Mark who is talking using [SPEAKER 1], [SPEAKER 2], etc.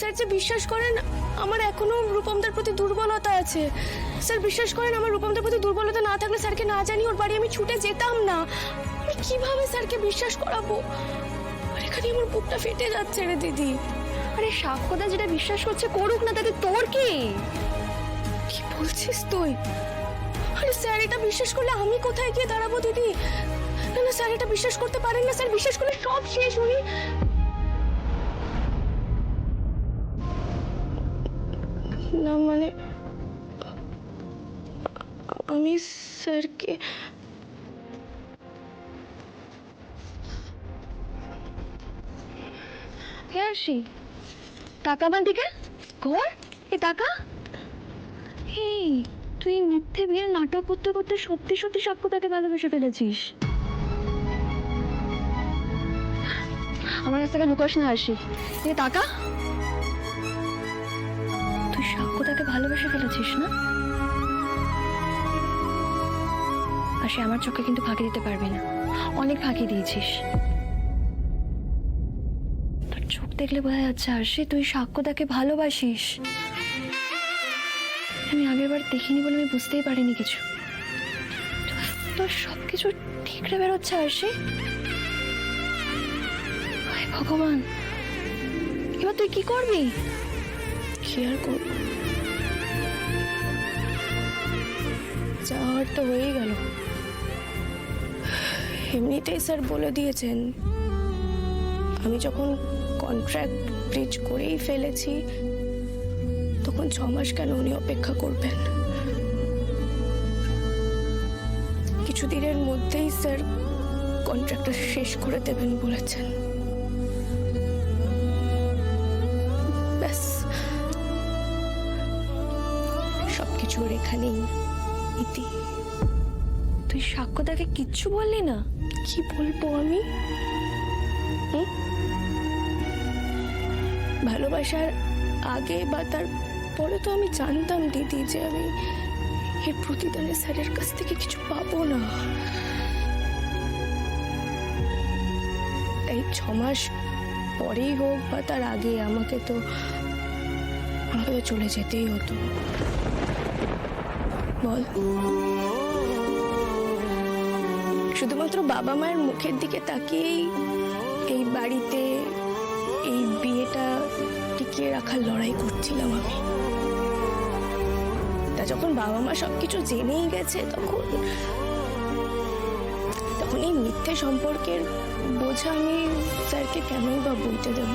[SPEAKER 1] Sir যে বিশ্বাস করেন আমার এখনো রূপমদার প্রতি দুর্বলতা আছে। স্যার বিশ্বাস করেন আমার রূপমদার প্রতি দুর্বলতা না থাকলে স্যারকে না জানি ওর বাড়ি আমি ছুটে যেতাম না। আমি কিভাবে স্যারকে বিশ্বাস করাবো? আর এখানে আমার বুকটা ফেটে যাচ্ছে রে দিদি।
[SPEAKER 2] আরে সাক্ষ্যদা যেটা বিশ্বাস করছে করুক না, তাতে তোর কি?
[SPEAKER 1] কি বলছিস তুই? আরে স্যার এটা বিশ্বাস করলে আমি কোথায় গিয়ে দাঁড়াবো দিদি? না না স্যার এটা বিশ্বাস করতে পারেন না। স্যার বিশ্বাস করলে সব শেষ। উনি না মানে আমি স্যারকে
[SPEAKER 2] কে আসি টাকা আমার দিকে কর এ টাকা। এই তুই মিথ্যে বিয়ের নাটক করতে করতে সত্যি সত্যি সাক্ষ্যদাকে ভালোবেসে ফেলেছিস। আমার কাছ থেকে লুকাস না আসি, এ টাকা। তুই সাক্ষ্যদাকে ভালোবেসে ফেলেছিস না? আর সে আমার চোখে কিন্তু ফাঁকি দিতে পারবে না, অনেক ফাঁকি দিয়েছিস। তোর চোখ দেখলে বোঝা যাচ্ছে আর সে তুই সাক্ষ্যদাকে ভালোবাসিস। আমি আগের বার দেখিনি বলে আমি বুঝতেই পারিনি কিছু। তোর সবকিছু ঠিকরে বেরোচ্ছে আর সে। ভগবান, এবার তুই কি করবি?
[SPEAKER 1] কি আর করবো, যাওয়ার তো হয়ে গেল। এমনিতেই স্যার বলে দিয়েছেন আমি যখন কন্ট্রাক্ট ব্রিজ করেই ফেলেছি তখন 6 মাস কেন উনি অপেক্ষা করবেন। কিছুদিনের মধ্যেই স্যার কন্ট্রাক্টটা শেষ করে দেবেন বলেছেন। ব্যাস সবকিছুর এখানেই ইতি।
[SPEAKER 2] তুই সাক্ষ্যদাকে কিচ্ছু বললি না?
[SPEAKER 1] কি বলবো আমি? ভালোবাসার আগে বা তার পরে তো আমি জানতাম দিদি যে আমি এর প্রতিদানে স্যারের কাছ থেকে কিছু পাবো না। তাই 6 মাস পরেই হোক বা তার আগে আমাকে তো চলে যেতেই হতো। বল, শুধুমাত্র বাবা মায়ের মুখের দিকে তাকিয়েই এই বাড়িতে এই বিয়েটা টিকিয়ে রাখার লড়াই করছিলাম আমি। তা যখন বাবা মা সবকিছু জেনেই গেছে তখন এই মিথ্যে সম্পর্কের বোঝা আমি স্যারকে কেনই বা বলতে দেব?